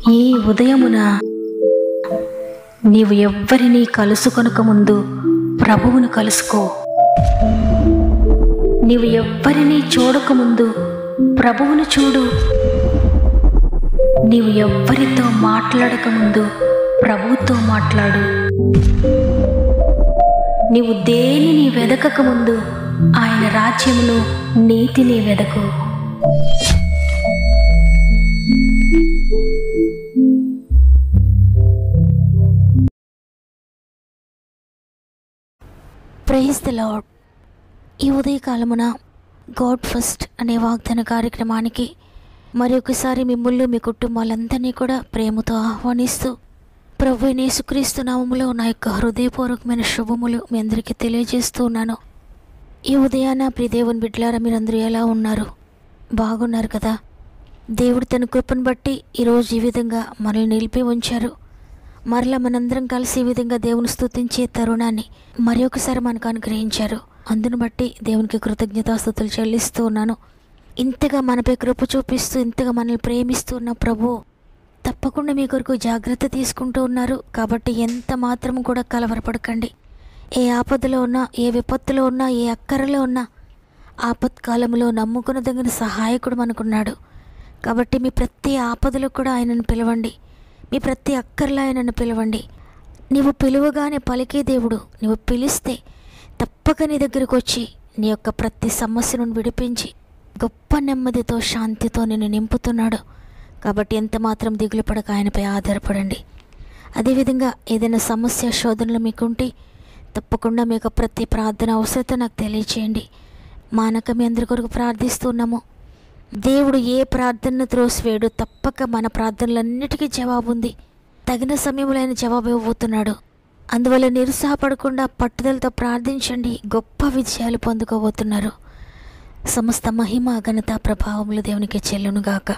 ఈ ఉదయమున నీవు ఎవ్వరినీ కలుసుకొనక ముందు ప్రభువును కలుసుకో. నీవు ఎవ్వరినీ చూడకముందు ప్రభువును చూడు. నీవు ఎవ్వరితో మాట్లాడకముందు ప్రభువుతో మాట్లాడు. నీవు దేనిని వెదకకముందు ఆయన రాజ్యమును, నీతిని వెదకు. Praise the lord. ఈ ఉదయకాలమున గాడ్ ఫస్ట్ అనే వాగ్దాన కార్యక్రమానికి మరి ఒకసారి మిమ్మల్ని మీ కుటుంబాలందరినీ కూడా ప్రేమతో ఆహ్వానిస్తూ ప్రభువైన యేసుక్రీస్తు నామములో నా యొక్క హృదయపూర్వకమైన శుభములు మీ అందరికీ తెలియజేస్తూ ఉన్నాను. ఈ ఉదయాన ప్రియ దేవుని బిడ్డలారా, మీరందరూ ఎలా ఉన్నారు? బాగున్నారు కదా? దేవుడు తన కృపను బట్టి ఈరోజు ఈ విధంగా మనల్ని నిలిపి ఉంచారు. మరలా మనందరం కలిసి ఈ విధంగా దేవుని స్తుతించే తరుణాన్ని మరి ఒకసారి మనకు అనుగ్రహించారు. అందును బట్టి దేవునికి కృతజ్ఞతాస్తుతులు చెల్లిస్తూ ఉన్నాను. ఇంతగా మనపై కృప చూపిస్తూ ఇంతగా మనల్ని ప్రేమిస్తూ ఉన్న ప్రభువు తప్పకుండా మీ కొరకు జాగ్రత్త తీసుకుంటూ ఉన్నారు. కాబట్టి ఎంత మాత్రం కూడా కలవరపడకండి. ఏ ఆపదలో ఉన్నా, ఏ విపత్తులో ఉన్నా, ఏ అక్కరలో ఉన్నా ఆపత్కాలంలో నమ్ముకునదగిన సహాయకుడు మనకున్నాడు. కాబట్టి మీ ప్రతి ఆపదలో కూడా ఆయనను పిలవండి. మీ ప్రతి అక్కర్లో ఆయనను పిలవండి. నీవు పిలువగానే పలికే దేవుడు. నువ్వు పిలిస్తే తప్పక నీ దగ్గరకు వచ్చి నీ యొక్క ప్రతి సమస్యను విడిపించి గొప్ప నెమ్మదితో, శాంతితో నిన్ను నింపుతున్నాడు. కాబట్టి ఎంత మాత్రం దిగులు పడక ఆయనపై ఆధారపడండి. అదేవిధంగా ఏదైనా సమస్య, శోధనలు మీకుంటే తప్పకుండా మీ యొక్క ప్రతి ప్రార్థన అవసరత నాకు తెలియచేయండి. మానక మీ అందరి కొరకు ప్రార్థిస్తున్నాము. దేవుడు ఏ ప్రార్థనను త్రోసివేయడు. తప్పక మన ప్రార్థనలన్నిటికీ జవాబు ఉంది. తగిన సమయంలో ఆయన జవాబు ఇవ్వబోతున్నాడు. అందువల్ల నిరుత్సాహపడకుండా పట్టుదలతో ప్రార్థించండి. గొప్ప విజయాలు పొందుకోబోతున్నారు. సమస్త మహిమ, ఘనత, ప్రభావములు దేవునికి చెల్లునుగాక.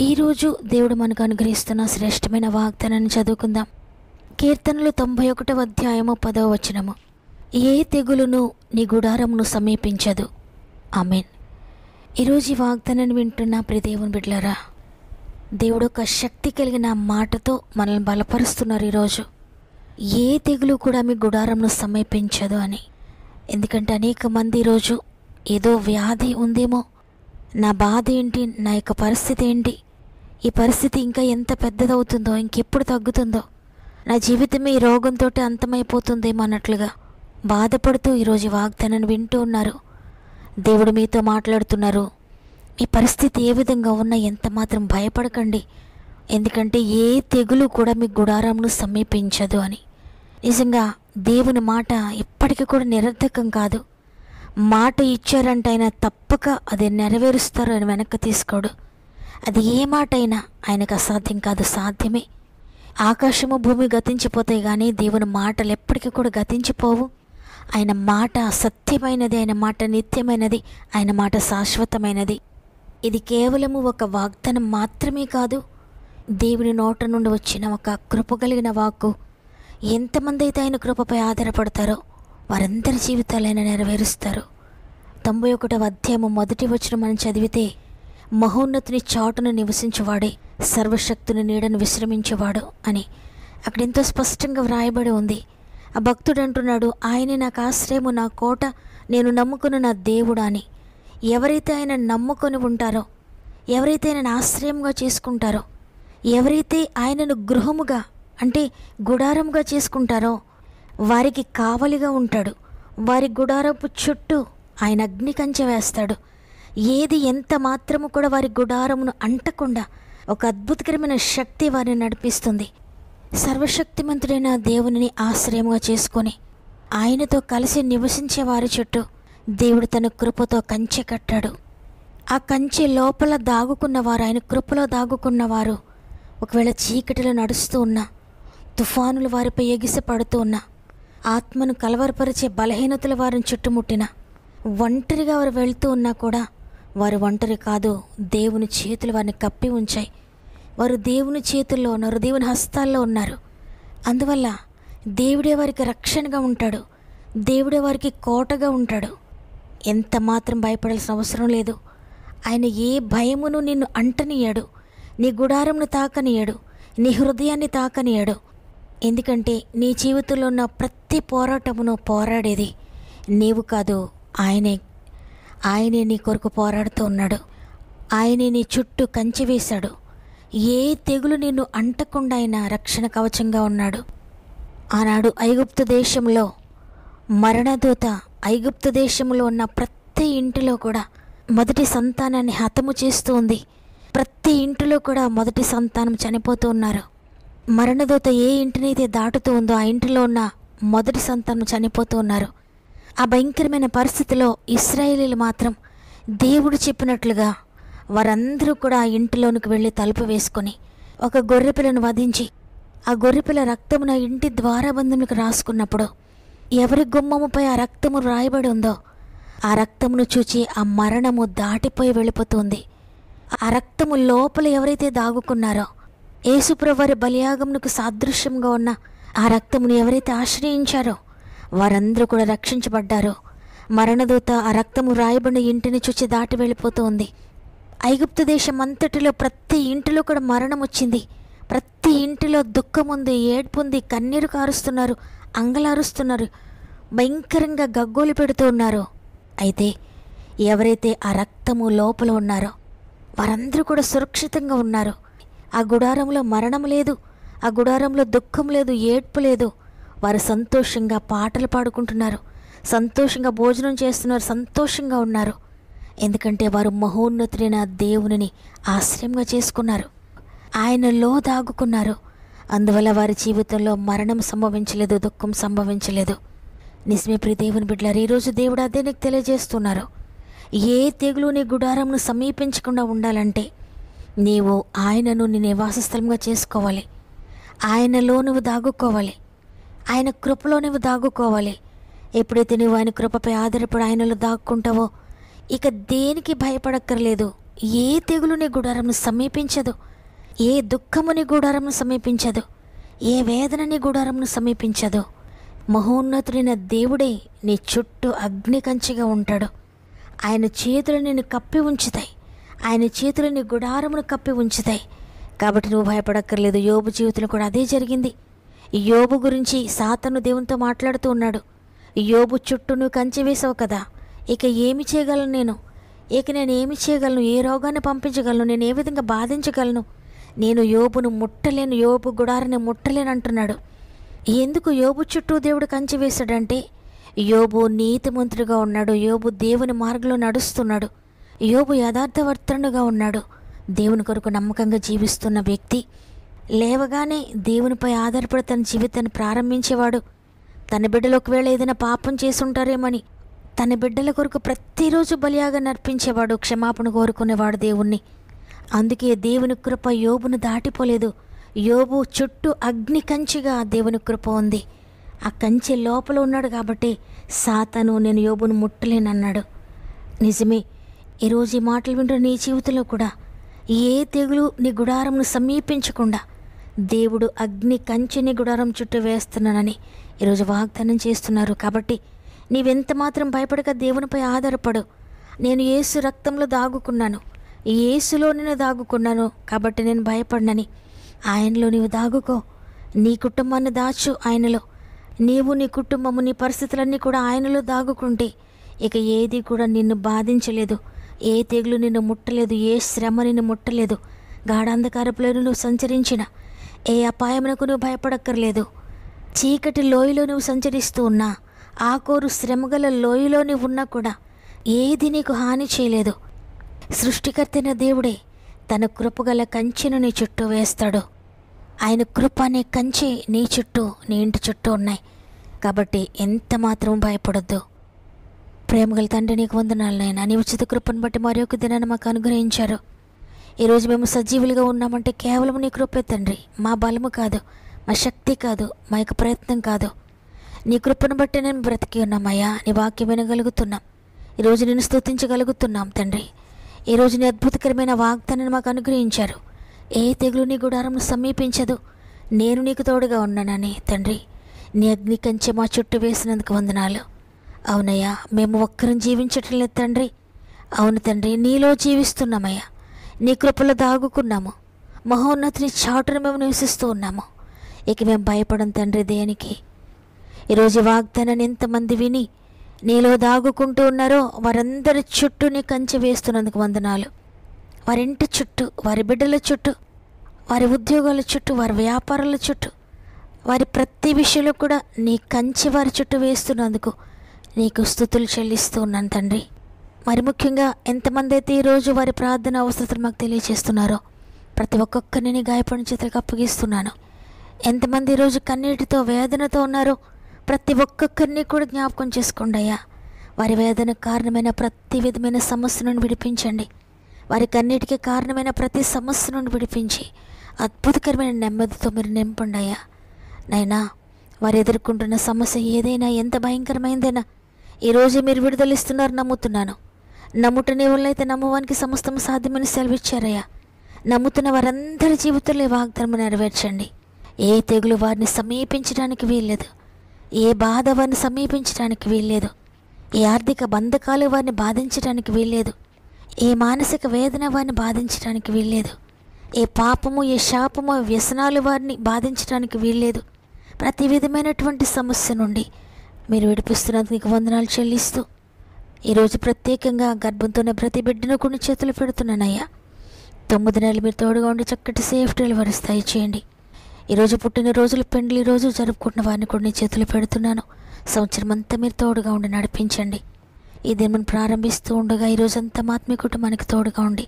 ఈరోజు దేవుడు మనకు అనుగ్రహిస్తున్న శ్రేష్టమైన వాగ్దానాన్ని చదువుకుందాం. కీర్తనలు 91వ అధ్యాయము 10వ వచనము. ఏ తెగులును నీ గుడారమును సమీపించదు. ఆమేన్. ఈరోజు ఈ వాగ్దానాన్ని వింటున్న ప్రియ దేవుని బిడ్డలారా, దేవుడు ఒక శక్తి కలిగిన మాటతో మనల్ని బలపరుస్తున్నారు. ఈరోజు ఏ తెగులు కూడా మీ గుడారంను సమీపించదు అని. ఎందుకంటే అనేక మంది ఈరోజు ఏదో వ్యాధి ఉందేమో, నా బాధ ఏంటి, నా యొక్క పరిస్థితి ఏంటి, ఈ పరిస్థితి ఇంకా ఎంత పెద్దదవుతుందో, ఇంకెప్పుడు తగ్గుతుందో, నా జీవితమే ఈ రోగంతో అంతమైపోతుందేమో అన్నట్లుగా బాధపడుతూ ఈరోజు వాగ్దానాన్ని వింటూ ఉన్నారు. దేవుడు మీతో మాట్లాడుతున్నారు. మీ పరిస్థితి ఏ విధంగా ఉన్నా ఎంత మాత్రం భయపడకండి. ఎందుకంటే ఏ తెగులు కూడా మీ గుడారంను సమీపించదు అని. నిజంగా దేవుని మాట ఎప్పటికీ కూడా నిరర్థకం కాదు. మాట ఇచ్చారంటే ఆయన తప్పక అది నెరవేరుస్తారు. ఆయన వెనక్కి తీసుకోడు. అది ఏ మాట అయినా ఆయనకు అసాధ్యం కాదు, సాధ్యమే. ఆకాశము భూమి గతించిపోతాయి కానీ దేవుని మాటలు ఎప్పటికీ కూడా గతించిపోవు. ఆయన మాట సత్యమైనది, ఆయన మాట నిత్యమైనది, ఆయన మాట శాశ్వతమైనది. ఇది కేవలము ఒక వాగ్దానం మాత్రమే కాదు, దేవుని నోట నుండి వచ్చిన ఒక కృప కలిగిన వాక్కు. ఎంతమంది అయితే ఆయన కృపపై ఆధారపడతారో వారందరి జీవితాలు ఆయన నెరవేరుస్తారు. 91వ అధ్యాయము 1వ వచనం మనం చదివితే, మహోన్నతుని చాటును నివసించేవాడే సర్వశక్తుని నీడను విశ్రమించేవాడు అని అక్కడ ఎంతో స్పష్టంగా వ్రాయబడి ఉంది. ఆ భక్తుడు అంటున్నాడు, ఆయనే నాకు ఆశ్రయము, నా కోట, నేను నమ్ముకున్న నా దేవుడు అని. ఎవరైతే ఆయన నమ్ముకొని ఉంటారో, ఎవరైతే ఆయనను ఆశ్రయంగా చేసుకుంటారో, ఎవరైతే ఆయనను గృహముగా అంటే గుడారముగా చేసుకుంటారో వారికి కావలిగా ఉంటాడు. వారి గుడారపు చుట్టూ ఆయన అగ్ని కంచె వేస్తాడు. ఏది ఎంత మాత్రము కూడా వారి గుడారమును అంటకుండా ఒక అద్భుతకరమైన శక్తి వారిని నడిపిస్తుంది. సర్వశక్తిమంతుడైన దేవునిని ఆశ్రయంగా చేసుకొని ఆయనతో కలిసి నివసించే వారి చుట్టూ దేవుడు తన కృపతో కంచె కట్టాడు. ఆ కంచె లోపల దాగుకున్నవారు, ఆయన కృపలో దాగుకున్నవారు ఒకవేళ చీకటిలో నడుస్తూ ఉన్నా, తుఫానులు వారిపై ఎగిసిపడుతూ ఉన్నా, ఆత్మను కలవరపరిచే బలహీనతల వారిని చుట్టుముట్టిన, ఒంటరిగా వారు వెళ్తూ ఉన్నా కూడా వారు ఒంటరి కాదు. దేవుని చేతులు వారిని కప్పి ఉంచాయి. వారు దేవుని చేతుల్లో ఉన్నారు, దేవుని హస్తాల్లో ఉన్నారు. అందువల్ల దేవుడే వారికి రక్షణగా ఉంటాడు. దేవుడే వారికి కోటగా ఉంటాడు. ఎంత మాత్రం భయపడాల్సిన అవసరం లేదు. ఆయన ఏ భయమును నిన్ను అంటనీయడు. నీ గుడారంను తాకనీయడు, నీ హృదయాన్ని తాకనీయడు. ఎందుకంటే నీ జీవితంలో ఉన్న ప్రతి పోరాటమును పోరాడేది నీవు కాదు, ఆయనే. ఆయనే నీ కొరకు పోరాడుతూ ఉన్నాడు. ఆయనే నీ చుట్టూ కంచె వేశాడు. ఏ తెగులు నిన్ను అంటకుండా ఆయన రక్షణ కవచంగా ఉన్నాడు. ఆనాడు ఐగుప్తు దేశంలో మరణదూత ఐగుప్తు దేశంలో ఉన్న ప్రతి ఇంటిలో కూడా మొదటి సంతానాన్ని హతము చేస్తూ ఉంది. ప్రతి ఇంటిలో కూడా మొదటి సంతానం చనిపోతూ ఉన్నారు. మరణదూత ఏ ఇంటినైతే దాటుతూ ఉందో ఆ ఇంటిలో ఉన్న మొదటి సంతానం చనిపోతూ ఉన్నారు. ఆ భయంకరమైన పరిస్థితిలో ఇశ్రాయేలీలు మాత్రం దేవుడు చెప్పినట్లుగా వారందరూ కూడా ఆ ఇంటిలోనికి వెళ్ళి తలుపు వేసుకొని ఒక గొర్రెపిల్లను వధించి ఆ గొర్రెపిల్ల రక్తమున ఇంటి ద్వారబంధములకు రాసుకున్నప్పుడు ఎవరి గుమ్మముపై ఆ రక్తము రాయబడి ఉందో ఆ రక్తమును చూచి ఆ మరణము దాటిపోయి వెళ్ళిపోతుంది. ఆ రక్తము లోపల ఎవరైతే దాగుకున్నారో యేసుప్రభువారి బలియాగమునకు సాదృశ్యంగా ఉన్న ఆ రక్తమును ఎవరైతే ఆశ్రయించారో వారందరూ కూడా రక్షించబడ్డారు. మరణదూత ఆ రక్తము రాయబడిన ఇంటిని చూచి దాటి వెళ్ళిపోతూ ఉంది. ఐగుప్తు దేశం అంతటిలో ప్రతి ఇంటిలో కూడా మరణం వచ్చింది. ప్రతి ఇంటిలో దుఃఖం ఉంది, ఏడ్పు ఉంది, కన్నీరు కారుస్తున్నారు, అంగలారుస్తున్నారు, భయంకరంగా గగ్గోలు పెడుతూ ఉన్నారు. అయితే ఎవరైతే ఆ రక్తము లోపల ఉన్నారో వారందరూ కూడా సురక్షితంగా ఉన్నారు. ఆ గుడారంలో మరణం లేదు, ఆ గుడారంలో దుఃఖం లేదు, ఏడ్పు లేదు. వారు సంతోషంగా పాటలు పాడుకుంటున్నారు, సంతోషంగా భోజనం చేస్తున్నారు, సంతోషంగా ఉన్నారు. ఎందుకంటే వారు మహోన్నతుడైన దేవునిని ఆశ్రయంగా చేసుకున్నారు, ఆయనలో దాగుకున్నారు. అందువల్ల వారి జీవితంలో మరణం సంభవించలేదు, దుఃఖం సంభవించలేదు. నిజమే ప్రియ దేవుని బిడ్డలారా, ఈరోజు దేవుడు అదే నీకు తెలియజేస్తున్నారు. ఏ తెగులు నీ గుడారంను సమీపించకుండా ఉండాలంటే నీవు ఆయనను నీ నివాస స్థలంగా చేసుకోవాలి. ఆయనలో నువ్వు దాగుకోవాలి, ఆయన కృపలో నువ్వు దాగుకోవాలి. ఎప్పుడైతే నువ్వు ఆయన కృపపై ఆధారపడి ఆయనలో దాక్కుంటావో ఇక దేనికి భయపడక్కర్లేదు. ఏ తెగులు నీ గుడారంను సమీపించదు, ఏ దుఃఖము నీ గుడారంను సమీపించదు, ఏ వేదన నీ గుడారంను సమీపించదు. మహోన్నతుడైన దేవుడే నీ చుట్టూ అగ్ని కంచెగా ఉంటాడు. ఆయన చేతులు నిన్ను కప్పి ఉంచుతాయి, ఆయన చేతులు నీ గుడారమును కప్పి ఉంచుతాయి. కాబట్టి నువ్వు భయపడక్కర్లేదు. యోబు జీవితంలో కూడా అదే జరిగింది. యోబు గురించి సాతాను దేవునితో మాట్లాడుతూ ఉన్నాడు. యోబు చుట్టూ నువ్వు కంచె వేసావు కదా, ఇక ఏమి చేయగలను నేను, ఇక నేను ఏమి చేయగలను, ఏ రోగాన్ని పంపించగలను, నేను ఏ విధంగా బాధించగలను, నేను యోబును ముట్టలేను, యోబు గుడారాన్ని ముట్టలేను అంటున్నాడు. ఎందుకు యోబు చుట్టూ దేవుడు కంచె వేశాడంటే యోబు నీతిమంతుడిగా ఉన్నాడు, యోబు దేవుని మార్గంలో నడుస్తున్నాడు, యోబు యథార్థవర్తనుడుగా ఉన్నాడు, దేవుని కొరకు నమ్మకంగా జీవిస్తున్న వ్యక్తి. లేవగానే దేవునిపై ఆధారపడి తన జీవితాన్ని ప్రారంభించేవాడు. తన బిడ్డలు ఒకవేళ ఏదైనా పాపం చేసుంటారేమని తన బిడ్డల కొరకు ప్రతిరోజు బలియాగా నర్పించేవాడు, క్షమాపణ కోరుకునేవాడు దేవుణ్ణి. అందుకే దేవుని కృప యోబును దాటిపోలేదు. యోబు చుట్టూ అగ్ని కంచెగా దేవుని కృప ఉంది. ఆ కంచె లోపల ఉన్నాడు కాబట్టి సాతాను నేను యోబును ముట్టలేనన్నాడు. నిజమే, ఈరోజు ఈ మాటలు వింటున్న నీ జీవితంలో కూడా ఏ తెగులు నీ గుడారంను సమీపించకుండా దేవుడు అగ్ని కంచెని గుడారం చుట్టూ వేస్తున్నానని ఈరోజు వాగ్దానం చేస్తున్నారు. కాబట్టి నీవెంత మాత్రం భయపడక దేవునిపై ఆధారపడు. నేను యేసు రక్తంలో దాగుకున్నాను, యేసులో నేను దాగుకున్నాను కాబట్టి నేను భయపడనని ఆయనలో నీవు దాగుకో. నీ కుటుంబాన్ని దాచు ఆయనలో. నీవు నీ కుటుంబము నీ పరిస్థితులన్నీ కూడా ఆయనలో దాగుకుంటే ఇక ఏది కూడా నిన్ను బాధించలేదు, ఏ తెగులు నిన్ను ముట్టలేదు, ఏ శ్రమ నిన్ను ముట్టలేదు. గాఢాంధకారపులో నువ్వు సంచరించిన ఏ అపాయమునకు నువ్వు భయపడక్కర్లేదు. చీకటి లోయలో నువ్వు సంచరిస్తూ ఉన్నా, ఆకోరు శ్రమగల లోయలో నువ్వు ఉన్నా కూడా ఏది నీకు హాని చేయలేదు. సృష్టికర్తైన దేవుడే తన కృపగల కంచెను నీ చుట్టూ వేస్తాడు. ఆయన కృప అనే కంచె నీ చుట్టూ నీ ఇంటి చుట్టూ ఉన్నాయి. కాబట్టి ఎంత మాత్రం భయపడొద్దు. ప్రేమగల తండ్రి నీకు వందనాలు నాయనా, నీ ఉచిత కృపను బట్టి మరి ఒక దినాన్ని మాకు అనుగ్రహించారు. ఈరోజు మేము సజీవులుగా ఉన్నామంటే కేవలం నీ కృపే తండ్రి. మా బలము కాదు, మా శక్తి కాదు, మా యొక్క ప్రయత్నం కాదు. నీ కృపను బట్టి నేను బ్రతికి ఉన్నామయ్యా. నీ వాక్యం వినగలుగుతున్నాం, ఈరోజు నేను స్తుతించగలుగుతున్నాం తండ్రి. ఈరోజు నీ అద్భుతకరమైన వాగ్దానాన్ని మాకు అనుగ్రహించారు. ఏ తెగులు నీ గుడారంను సమీపించదు, నేను నీకు తోడుగా ఉన్నానని తండ్రి నీ అగ్ని కంచె మా చుట్టూ వేసినందుకు వందనాలు. అవునయ్యా, మేము ఒక్కరం జీవించటం లేదు తండ్రి. అవును తండ్రి, నీలో జీవిస్తున్నామయ్యా, నీ కృపలో దాగుకున్నాము. మహోన్నతిని చాటున మేము నివసిస్తూ ఉన్నాము. ఇక మేము భయపడం తండ్రి దేనికి. ఈరోజు వాగ్దానాన్ని ఎంతమంది విని నీలో దాగుకుంటూ ఉన్నారో వారందరి చుట్టూ నీ కంచె వేస్తున్నందుకు వందనాలు. వారి ఇంటి చుట్టూ, వారి బిడ్డల చుట్టూ, వారి ఉద్యోగాల చుట్టూ, వారి వ్యాపారాల చుట్టూ, వారి ప్రతి విషయంలో కూడా నీ కంచె వారి చుట్టూ వేస్తున్నందుకు నీకు స్తుతులు చెల్లిస్తూ ఉన్నాను తండ్రి. మరి ముఖ్యంగా ఎంతమంది అయితే ఈరోజు వారి ప్రార్థన అవసరతలు మాకు తెలియజేస్తున్నారో ప్రతి ఒక్కొక్కరిని నీ గాయపడిన చేతులకు అప్పగిస్తున్నాను. ఎంతమంది ఈరోజు కన్నీటితో వేదనతో ఉన్నారో ప్రతి ఒక్కొక్కరిని కూడా జ్ఞాపకం చేసుకోండి అయ్యా. వారి వేదనకు కారణమైన ప్రతి విధమైన సమస్య నుండి విడిపించండి. వారి కన్నీటికి కారణమైన ప్రతి సమస్య నుండి విడిపించి అద్భుతకరమైన నెమ్మదితో మీరు నింపండి అయ్యా. నైనా వారు ఎదుర్కొంటున్న సమస్య ఏదైనా, ఎంత భయంకరమైందైనా ఈరోజు మీరు విడుదలిస్తున్నారు నమ్ముతున్నాను. నమ్ముటనే వాళ్ళైతే నమ్మవానికి సమస్తం సాధ్యమని సెలవిచ్చారయ్యా. నమ్ముతున్న వారందరి జీవితంలో ఈ వాగ్దానం నెరవేర్చండి. ఏ తెగులు వారిని సమీపించడానికి వీల్లేదు. ఏ బాధ వారిని సమీపించడానికి వీల్లేదు. ఏ ఆర్థిక బంధకాలు వారిని బాధించడానికి వీల్లేదు. ఏ మానసిక వేదన వారిని బాధించడానికి వీల్లేదు. ఏ పాపము, ఏ శాపము, వ్యసనాలు వారిని బాధించడానికి వీల్లేదు. ప్రతి విధమైనటువంటి సమస్య నుండి మీరు విడిపిస్తున్నందుకు నీకు వందనాలు చెల్లిస్తూ ఈరోజు ప్రత్యేకంగా గర్భంతోనే ప్రతి బిడ్డను కొన్ని చేతులు పెడుతున్నానయ్యా. 9 నెలలు మీరు తోడుగా ఉండి చక్కటి సేఫ్ డెలివరీ స్థాయి చేయండి. ఈరోజు పుట్టినరోజులు, పెండ్లి రోజు జరుపుకుంటున్న వారిని కూడా నీ చేతులు పెడుతున్నాను. సంవత్సరం అంతా మీరు తోడుగా ఉండి నడిపించండి. ఈ దినం ప్రారంభిస్తూ ఉండగా ఈరోజంతా ఆత్మీయ కుటుంబానికి తోడుగా ఉండి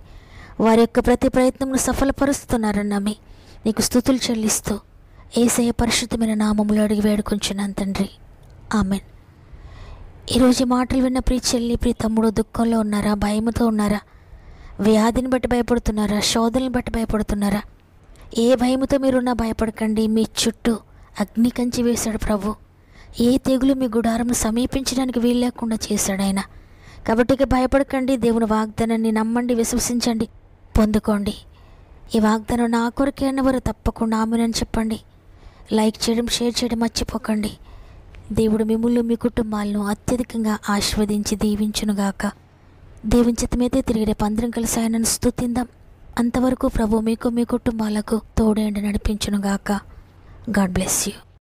వారి యొక్క ప్రతి ప్రయత్నంను సఫలపరుస్తున్నారని నమ్మి నీకు స్తుతులు చెల్లిస్తూ యేసయ్య పరిశుద్ధమైన నామములో అడిగి వేడుకొంచున్నాను తండ్రి. ఆమెన్. ఈరోజు ఈ మాటలు విన్న ప్రియ చెల్లి, ప్రియ తమ్ముడు దుఃఖంలో ఉన్నారా? భయముతో ఉన్నారా? వ్యాధిని బట్టి భయపడుతున్నారా? శోధనని బట్టి భయపడుతున్నారా? ఏ భయముతో మీరున్నా భయపడకండి. మీ చుట్టూ అగ్ని కంచి వేశాడు ప్రభు. ఏ తెగులు మీ గుడారం సమీపించడానికి వీలు లేకుండా చేశాడు ఆయన. కాబట్టి ఇక భయపడకండి. దేవుని వాగ్దానాన్ని నమ్మండి, విశ్వసించండి, పొందుకోండి. ఈ వాగ్దానం నా కొరకే అన్నవారు తప్పకుండా ఆమెనని చెప్పండి. లైక్ చేయడం, షేర్ చేయడం మర్చిపోకండి. దేవుడు మిమ్ములను, మీ కుటుంబాలను అత్యధికంగా ఆశీర్వదించి దీవించునుగాక. దేవుని చిత్తమైతే తిరిగి రేపు అందరం కలిసి ఆయనను స్తుతిందాం. అంతవరకు ప్రభు మీకు, మీ కుటుంబాలకు తోడేండి నడిపించునుగాక. God bless you.